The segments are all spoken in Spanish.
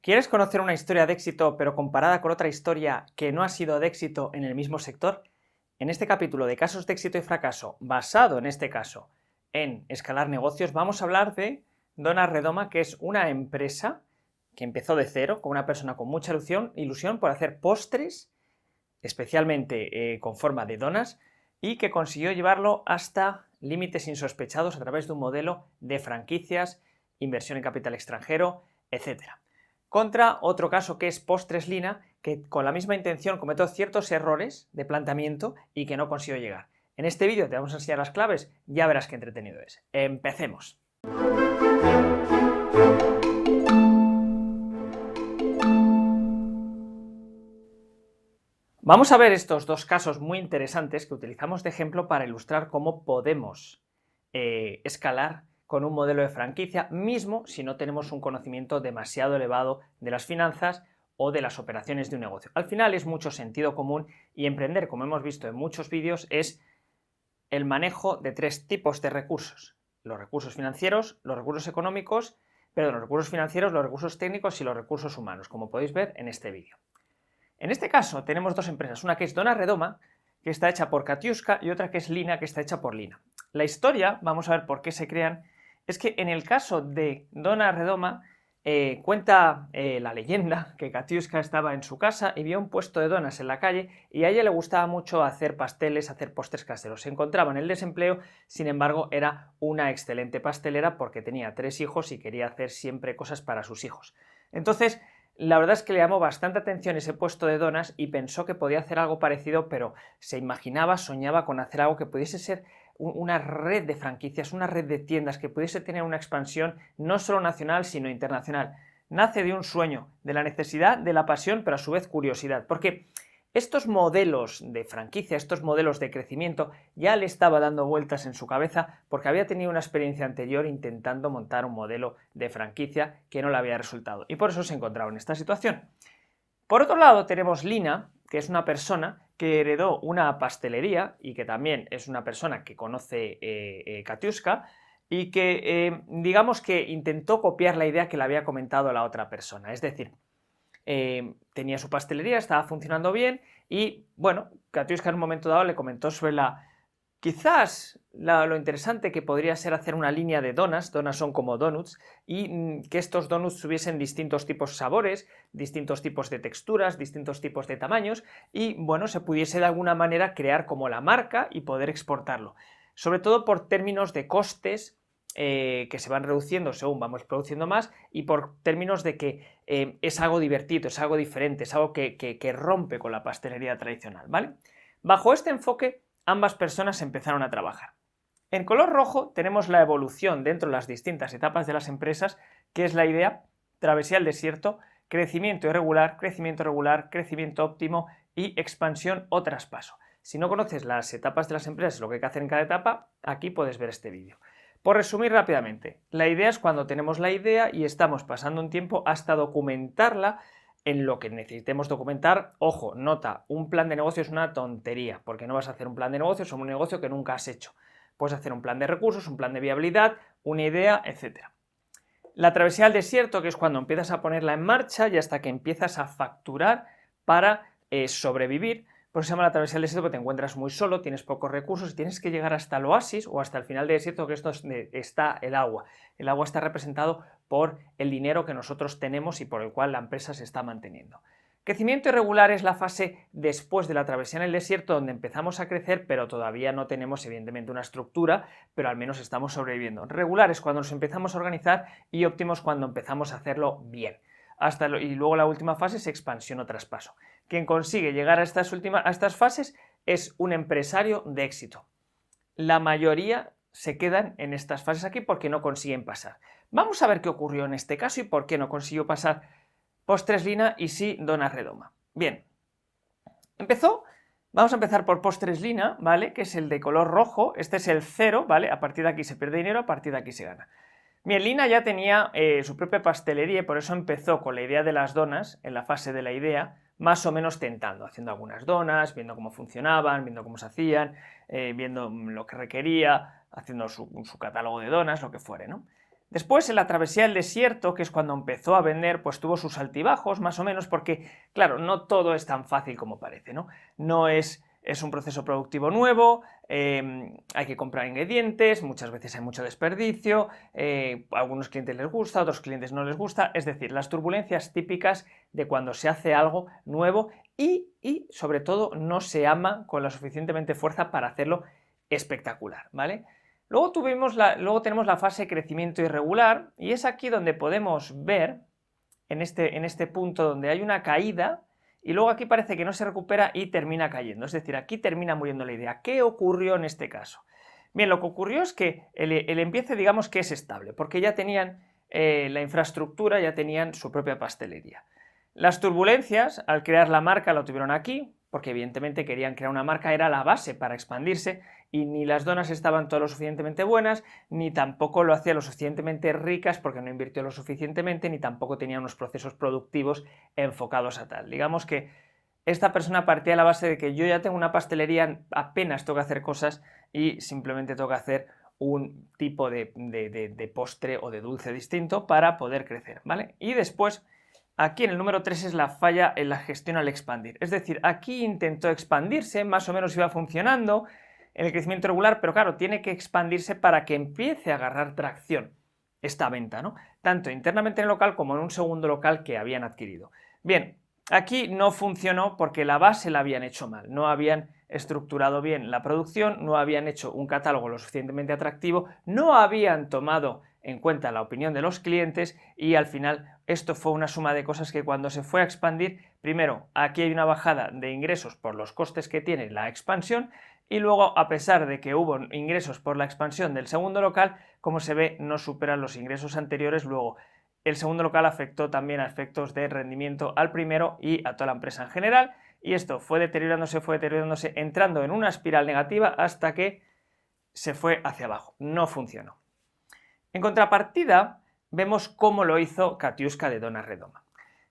¿Quieres conocer una historia de éxito pero comparada con otra historia que no ha sido de éxito en el mismo sector? En este capítulo de casos de éxito y fracaso, basado en este caso en escalar negocios, vamos a hablar de Dona Redoma, que es una empresa que empezó de cero, con una persona con mucha ilusión por hacer postres, especialmente con forma de donas, y que consiguió llevarlo hasta límites insospechados a través de un modelo de franquicias, inversión en capital extranjero, etc. Contra otro caso que es Postres Lina, que con la misma intención cometió ciertos errores de planteamiento y que no consiguió llegar. En este vídeo te vamos a enseñar las claves, ya verás qué entretenido es. ¡Empecemos! Vamos a ver estos dos casos muy interesantes que utilizamos de ejemplo para ilustrar cómo podemos escalar con un modelo de franquicia, mismo si no tenemos un conocimiento demasiado elevado de las finanzas o de las operaciones de un negocio. Al final es mucho sentido común y emprender, como hemos visto en muchos vídeos, es el manejo de tres tipos de recursos: los recursos financieros, los recursos económicos, los recursos financieros, los recursos técnicos y los recursos humanos, como podéis ver en este vídeo. En este caso tenemos dos empresas, una que es Dona Redoma, que está hecha por Katiuska, y otra que es Lina, que está hecha por Lina. La historia, vamos a ver por qué se crean, es que en el caso de Dona Redoma cuenta la leyenda que Katiuska estaba en su casa y vio un puesto de donas en la calle y a ella le gustaba mucho hacer pasteles, hacer postres caseros. Se encontraba en el desempleo, sin embargo era una excelente pastelera porque tenía 3 hijos y quería hacer siempre cosas para sus hijos. Entonces, la verdad es que le llamó bastante atención ese puesto de donas y pensó que podía hacer algo parecido, pero se imaginaba, soñaba con hacer algo que pudiese ser una red de franquicias, una red de tiendas que pudiese tener una expansión no solo nacional, sino internacional. Nace de un sueño, de la necesidad, de la pasión, pero a su vez curiosidad, porque estos modelos de franquicia, estos modelos de crecimiento, ya le estaba dando vueltas en su cabeza porque había tenido una experiencia anterior intentando montar un modelo de franquicia que no le había resultado y por eso se encontraba en esta situación. Por otro lado tenemos Lina, que es una persona que heredó una pastelería y que también es una persona que conoce Katiuska y que digamos que intentó copiar la idea que le había comentado la otra persona, es decir, tenía su pastelería, estaba funcionando bien y, bueno, Katiuska en un momento dado le comentó sobre quizás lo interesante que podría ser hacer una línea de donas son como donuts, y que estos donuts tuviesen distintos tipos de sabores, distintos tipos de texturas, distintos tipos de tamaños y, bueno, se pudiese de alguna manera crear como la marca y poder exportarlo, sobre todo por términos de costes que se van reduciendo según vamos produciendo más y por términos de que es algo divertido, es algo diferente, es algo que rompe con la pastelería tradicional, ¿vale? Bajo este enfoque, ambas personas empezaron a trabajar. En color rojo tenemos la evolución dentro de las distintas etapas de las empresas, que es la idea, travesía del desierto, crecimiento irregular, crecimiento óptimo y expansión o traspaso. Si no conoces las etapas de las empresas, lo que hay que hacer en cada etapa, aquí puedes ver este vídeo. Por resumir rápidamente, la idea es cuando tenemos la idea y estamos pasando un tiempo hasta documentarla en lo que necesitemos documentar. Ojo, nota, un plan de negocio es una tontería, porque no vas a hacer un plan de negocio sobre un negocio que nunca has hecho. Puedes hacer un plan de recursos, un plan de viabilidad, una idea, etc. La travesía del desierto, que es cuando empiezas a ponerla en marcha y hasta que empiezas a facturar para sobrevivir. Por eso se llama la travesía del desierto, porque te encuentras muy solo, tienes pocos recursos y tienes que llegar hasta el oasis o hasta el final del desierto, que esto está el agua. El agua está representado por el dinero que nosotros tenemos y por el cual la empresa se está manteniendo. Crecimiento irregular es la fase después de la travesía en el desierto, donde empezamos a crecer, pero todavía no tenemos evidentemente una estructura, pero al menos estamos sobreviviendo. Regular es cuando nos empezamos a organizar y óptimo es cuando empezamos a hacerlo bien. Y luego la última fase es expansión o traspaso. Quien consigue llegar a estas fases es un empresario de éxito. La mayoría se quedan en estas fases aquí porque no consiguen pasar. Vamos a ver qué ocurrió en este caso y por qué no consiguió pasar Postres Lina y sí Dona Redoma. Bien, vamos a empezar por Postres Lina, ¿vale? Que es el de color rojo, este es el 0, ¿vale? A partir de aquí se pierde dinero, a partir de aquí se gana. Bien, Lina ya tenía su propia pastelería y por eso empezó con la idea de las donas, en la fase de la idea, más o menos tentando, haciendo algunas donas, viendo cómo funcionaban, viendo cómo se hacían, viendo lo que requería, haciendo su catálogo de donas, lo que fuere, ¿no? Después, en la travesía del desierto, que es cuando empezó a vender, pues tuvo sus altibajos, más o menos, porque, claro, no todo es tan fácil como parece, ¿no? No es un proceso productivo nuevo, hay que comprar ingredientes, muchas veces hay mucho desperdicio, a algunos clientes les gusta, a otros clientes no les gusta, es decir, las turbulencias típicas de cuando se hace algo nuevo y sobre todo, no se ama con la suficientemente fuerza para hacerlo espectacular, ¿vale? Luego tenemos la fase de crecimiento irregular y es aquí donde podemos ver, en este punto donde hay una caída y luego aquí parece que no se recupera y termina cayendo, es decir, aquí termina muriendo la idea. ¿Qué ocurrió en este caso? Bien, lo que ocurrió es que el empiece, digamos que es estable, porque ya tenían la infraestructura, ya tenían su propia pastelería. Las turbulencias, al crear la marca, lo tuvieron aquí, porque evidentemente querían crear una marca, era la base para expandirse, y ni las donas estaban todo lo suficientemente buenas, ni tampoco lo hacía lo suficientemente ricas porque no invirtió lo suficientemente, ni tampoco tenía unos procesos productivos enfocados a tal. Digamos que esta persona partía de la base de que yo ya tengo una pastelería, apenas tengo que hacer cosas y simplemente tengo que hacer un tipo de postre o de dulce distinto para poder crecer, ¿vale? Y después, aquí en el número 3 es la falla en la gestión al expandir. Es decir, aquí intentó expandirse, más o menos iba funcionando en el crecimiento regular, pero claro, tiene que expandirse para que empiece a agarrar tracción esta venta, ¿no? Tanto internamente en el local como en un segundo local que habían adquirido. Bien, aquí no funcionó porque la base la habían hecho mal, no habían estructurado bien la producción, no habían hecho un catálogo lo suficientemente atractivo, no habían tomado en cuenta la opinión de los clientes y al final esto fue una suma de cosas que cuando se fue a expandir, primero aquí hay una bajada de ingresos por los costes que tiene la expansión y luego, a pesar de que hubo ingresos por la expansión del segundo local, como se ve, no superan los ingresos anteriores. Luego, el segundo local afectó también a efectos de rendimiento al primero y a toda la empresa en general, y esto fue deteriorándose, entrando en una espiral negativa hasta que se fue hacia abajo. No funcionó. En contrapartida, vemos cómo lo hizo Katiuska de Donna Redoma.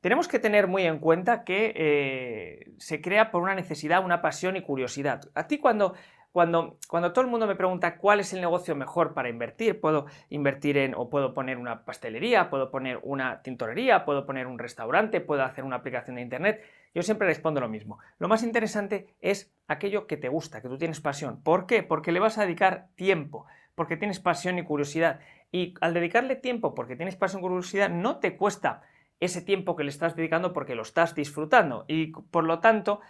Tenemos que tener muy en cuenta que se crea por una necesidad, una pasión y curiosidad. A ti cuando todo el mundo me pregunta cuál es el negocio mejor para invertir, puedo invertir o puedo poner una pastelería, puedo poner una tintorería, puedo poner un restaurante, puedo hacer una aplicación de internet, yo siempre respondo lo mismo. Lo más interesante es aquello que te gusta, que tú tienes pasión. ¿Por qué? Porque le vas a dedicar tiempo, porque tienes pasión y curiosidad. Y al dedicarle tiempo porque tienes pasión y curiosidad, no te cuesta ese tiempo que le estás dedicando porque lo estás disfrutando y por lo tanto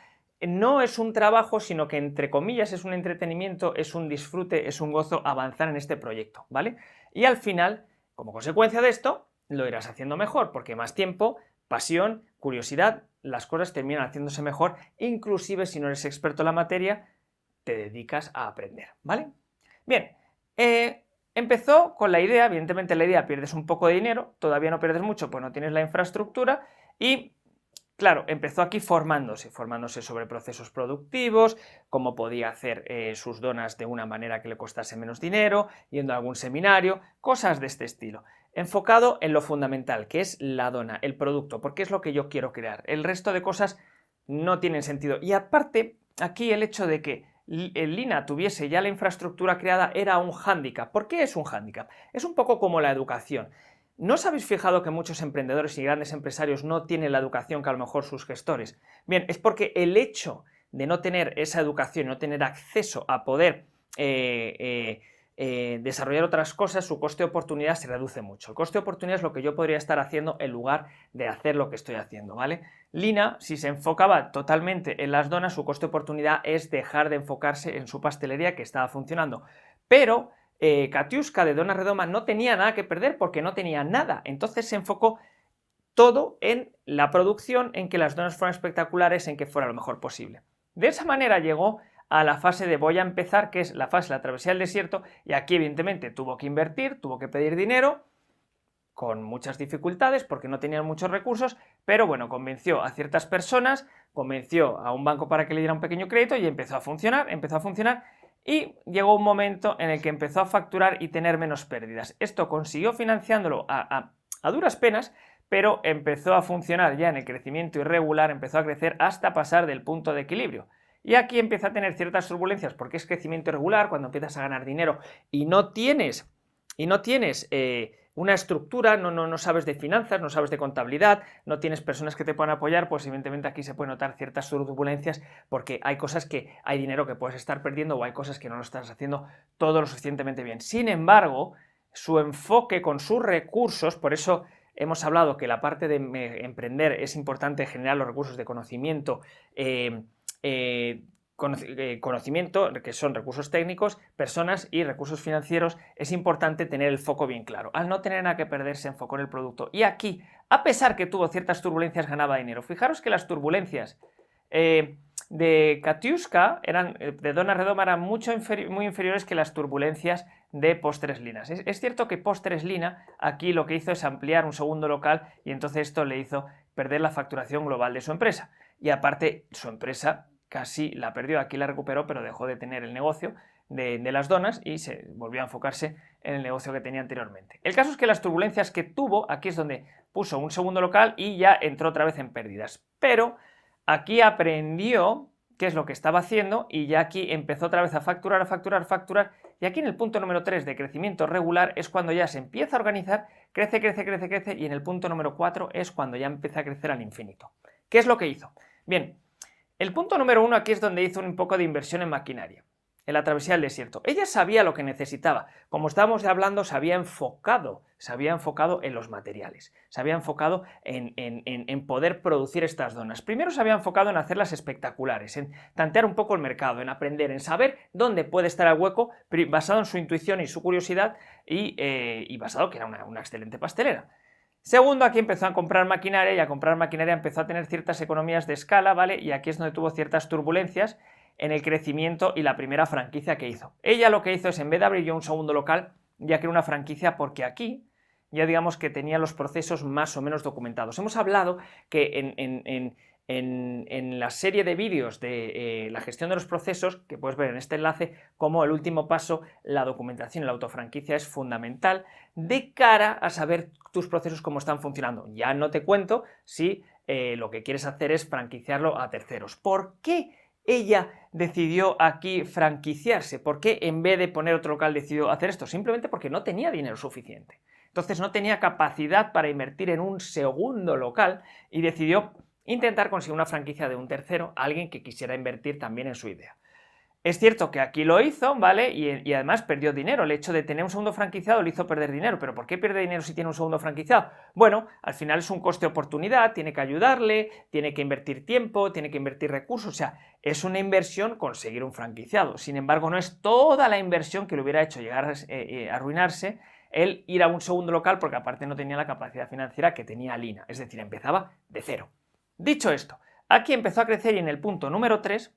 no es un trabajo, sino que entre comillas es un entretenimiento, es un disfrute, es un gozo avanzar en este proyecto, ¿vale? Y al final, como consecuencia de esto, lo irás haciendo mejor porque más tiempo, pasión, curiosidad, las cosas terminan haciéndose mejor, inclusive si no eres experto en la materia, te dedicas a aprender, ¿vale? Bien, empezó con la idea, evidentemente la idea pierdes un poco de dinero, todavía no pierdes mucho, pues no tienes la infraestructura y, claro, empezó aquí formándose sobre procesos productivos, cómo podía hacer sus donas de una manera que le costase menos dinero, yendo a algún seminario, cosas de este estilo. Enfocado en lo fundamental, que es la dona, el producto, porque es lo que yo quiero crear. El resto de cosas no tienen sentido. Y aparte, aquí el hecho de que el Lina tuviese ya la infraestructura creada era un hándicap. ¿Por qué es un hándicap? Es un poco como la educación. ¿No os habéis fijado que muchos emprendedores y grandes empresarios no tienen la educación que a lo mejor sus gestores? Bien, es porque el hecho de no tener esa educación, no tener acceso a poder desarrollar otras cosas, su coste de oportunidad se reduce mucho. El coste de oportunidad es lo que yo podría estar haciendo en lugar de hacer lo que estoy haciendo, ¿vale? Lina, si se enfocaba totalmente en las donas, su coste de oportunidad es dejar de enfocarse en su pastelería que estaba funcionando. Pero Katiuska de Donna Redoma no tenía nada que perder porque no tenía nada. Entonces se enfocó todo en la producción, en que las donas fueran espectaculares, en que fuera lo mejor posible. De esa manera llegó a la fase de voy a empezar, que es la fase de la travesía del desierto, y aquí evidentemente tuvo que invertir, tuvo que pedir dinero, con muchas dificultades porque no tenían muchos recursos, pero bueno, convenció a ciertas personas, convenció a un banco para que le diera un pequeño crédito y empezó a funcionar, y llegó un momento en el que empezó a facturar y tener menos pérdidas. Esto consiguió financiándolo a duras penas, pero empezó a funcionar ya en el crecimiento irregular, empezó a crecer hasta pasar del punto de equilibrio. Y aquí empieza a tener ciertas turbulencias porque es crecimiento irregular, cuando empiezas a ganar dinero y no tienes una estructura, no sabes de finanzas, no sabes de contabilidad, no tienes personas que te puedan apoyar, pues evidentemente aquí se pueden notar ciertas turbulencias porque hay cosas que hay dinero que puedes estar perdiendo o hay cosas que no lo estás haciendo todo lo suficientemente bien. Sin embargo, su enfoque con sus recursos, por eso hemos hablado que la parte de emprender es importante generar los recursos de conocimiento, conocimiento, que son recursos técnicos, personas y recursos financieros, es importante tener el foco bien claro. Al no tener nada que perder, se enfocó en el producto. Y aquí, a pesar que tuvo ciertas turbulencias, ganaba dinero. Fijaros que las turbulencias de Katiuska, de Donna Redoma, eran muy inferiores que las turbulencias de Post-Treslina. Es cierto que Post-Treslina aquí lo que hizo es ampliar un segundo local y entonces esto le hizo perder la facturación global de su empresa. Y aparte, su empresa casi la perdió, aquí la recuperó, pero dejó de tener el negocio de las donas y se volvió a enfocarse en el negocio que tenía anteriormente. El caso es que las turbulencias que tuvo, aquí es donde puso un segundo local y ya entró otra vez en pérdidas, pero aquí aprendió qué es lo que estaba haciendo y ya aquí empezó otra vez a facturar, y aquí en el punto número 3 de crecimiento regular es cuando ya se empieza a organizar, crece y en el punto número 4 es cuando ya empieza a crecer al infinito. ¿Qué es lo que hizo? Bien, el punto número 1 aquí es donde hizo un poco de inversión en maquinaria, en la travesía del desierto. Ella sabía lo que necesitaba, como estábamos hablando, se había enfocado en los materiales, se había enfocado en poder producir estas donas. Primero se había enfocado en hacerlas espectaculares, en tantear un poco el mercado, en aprender, en saber dónde puede estar el hueco, basado en su intuición y su curiosidad y basado que era una excelente pastelera. Segundo, aquí empezó a comprar maquinaria y a comprar maquinaria empezó a tener ciertas economías de escala, ¿vale? Y aquí es donde tuvo ciertas turbulencias en el crecimiento y la primera franquicia que hizo. Ella lo que hizo es, en vez de abrir yo un segundo local, ya creó una franquicia porque aquí ya digamos que tenía los procesos más o menos documentados. Hemos hablado que en la serie de vídeos de la gestión de los procesos, que puedes ver en este enlace, como el último paso, la documentación y la autofranquicia es fundamental de cara a saber tus procesos cómo están funcionando. Ya no te cuento si lo que quieres hacer es franquiciarlo a terceros. ¿Por qué ella decidió aquí franquiciarse? ¿Por qué en vez de poner otro local decidió hacer esto? Simplemente porque no tenía dinero suficiente. Entonces no tenía capacidad para invertir en un segundo local y decidió intentar conseguir una franquicia de un tercero, alguien que quisiera invertir también en su idea. Es cierto que aquí lo hizo, ¿vale? Y además perdió dinero. El hecho de tener un segundo franquiciado le hizo perder dinero. ¿Pero por qué pierde dinero si tiene un segundo franquiciado? Bueno, al final es un coste de oportunidad, tiene que ayudarle, tiene que invertir tiempo, tiene que invertir recursos. O sea, es una inversión conseguir un franquiciado. Sin embargo, no es toda la inversión que le hubiera hecho llegar a arruinarse el ir a un segundo local, porque aparte no tenía la capacidad financiera que tenía Lina. Es decir, empezaba de cero. Dicho esto, aquí empezó a crecer y en el punto número 3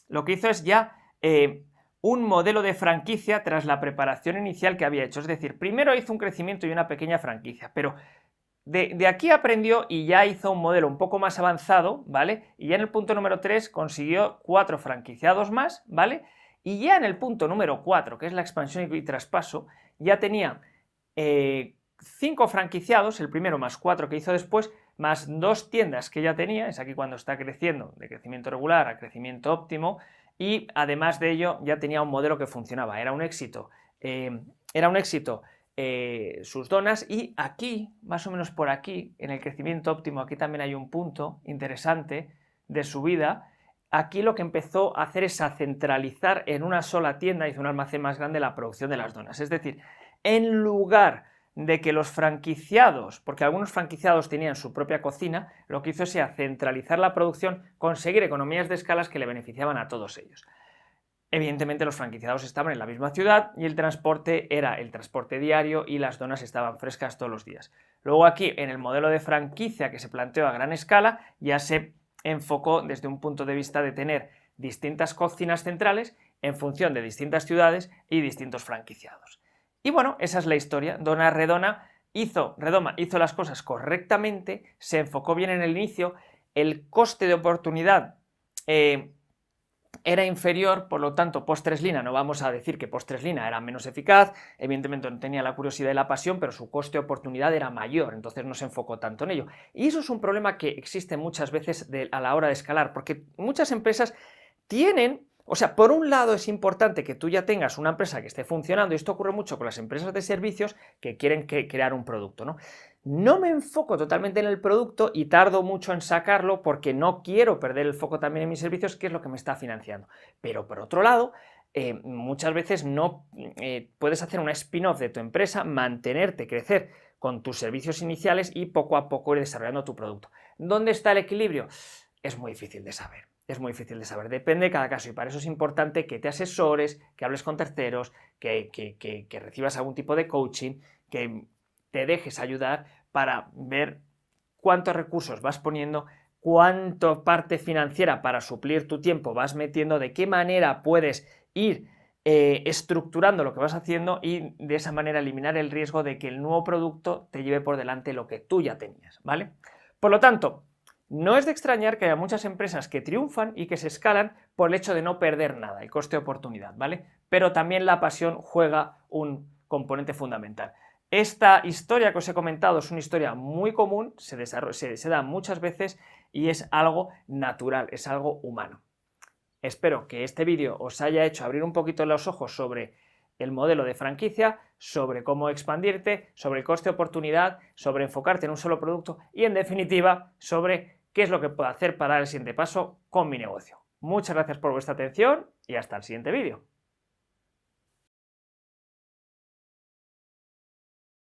lo que hizo es ya un modelo de franquicia tras la preparación inicial que había hecho. Es decir, primero hizo un crecimiento y una pequeña franquicia, pero de aquí aprendió y ya hizo un modelo un poco más avanzado, ¿vale? Y ya en el punto número 3 consiguió 4 franquiciados más, ¿vale? Y ya en el punto número 4, que es la expansión y traspaso, ya tenía 5 franquiciados, el primero más 4 que hizo después, más 2 tiendas que ya tenía, es aquí cuando está creciendo, de crecimiento regular a crecimiento óptimo, y además de ello ya tenía un modelo que funcionaba, era un éxito sus donas. Y aquí, más o menos por aquí, en el crecimiento óptimo, aquí también hay un punto interesante de subida. Aquí lo que empezó a hacer es a centralizar en una sola tienda, hizo un almacén más grande, la producción de las donas, es decir, en lugar de que los franquiciados, porque algunos franquiciados tenían su propia cocina, lo que hizo es centralizar la producción, conseguir economías de escalas que le beneficiaban a todos ellos. Evidentemente los franquiciados estaban en la misma ciudad y el transporte era el transporte diario y las donas estaban frescas todos los días. Luego aquí, en el modelo de franquicia que se planteó a gran escala, ya se enfocó desde un punto de vista de tener distintas cocinas centrales en función de distintas ciudades y distintos franquiciados. Y bueno, esa es la historia. Donna Redoma hizo las cosas correctamente, se enfocó bien en el inicio, el coste de oportunidad era inferior, por lo tanto, Post-Treslina, no vamos a decir que Post-Treslina era menos eficaz, evidentemente no tenía la curiosidad y la pasión, pero su coste de oportunidad era mayor, entonces no se enfocó tanto en ello. Y eso es un problema que existe muchas veces a la hora de escalar, porque muchas empresas tienen O sea, por un lado es importante que tú ya tengas una empresa que esté funcionando, y esto ocurre mucho con las empresas de servicios que quieren crear un producto, ¿no? No me enfoco totalmente en el producto y tardo mucho en sacarlo porque no quiero perder el foco también en mis servicios, que es lo que me está financiando. Pero por otro lado, muchas veces no puedes hacer una spin-off de tu empresa, mantenerte, crecer con tus servicios iniciales y poco a poco ir desarrollando tu producto. ¿Dónde está el equilibrio? Es muy difícil de saber. Es muy difícil de saber, depende de cada caso y para eso es importante que te asesores, que hables con terceros, que recibas algún tipo de coaching, que te dejes ayudar para ver cuántos recursos vas poniendo, cuánta parte financiera para suplir tu tiempo vas metiendo, de qué manera puedes ir estructurando lo que vas haciendo y de esa manera eliminar el riesgo de que el nuevo producto te lleve por delante lo que tú ya tenías, ¿vale? Por lo tanto, no es de extrañar que haya muchas empresas que triunfan y que se escalan por el hecho de no perder nada, el coste de oportunidad, ¿vale? Pero también la pasión juega un componente fundamental. Esta historia que os he comentado es una historia muy común, se da muchas veces y es algo natural, es algo humano. Espero que este vídeo os haya hecho abrir un poquito los ojos sobre el modelo de franquicia, sobre cómo expandirte, sobre el coste de oportunidad, sobre enfocarte en un solo producto y en definitiva sobre qué es lo que puedo hacer para dar el siguiente paso con mi negocio. Muchas gracias por vuestra atención y hasta el siguiente vídeo.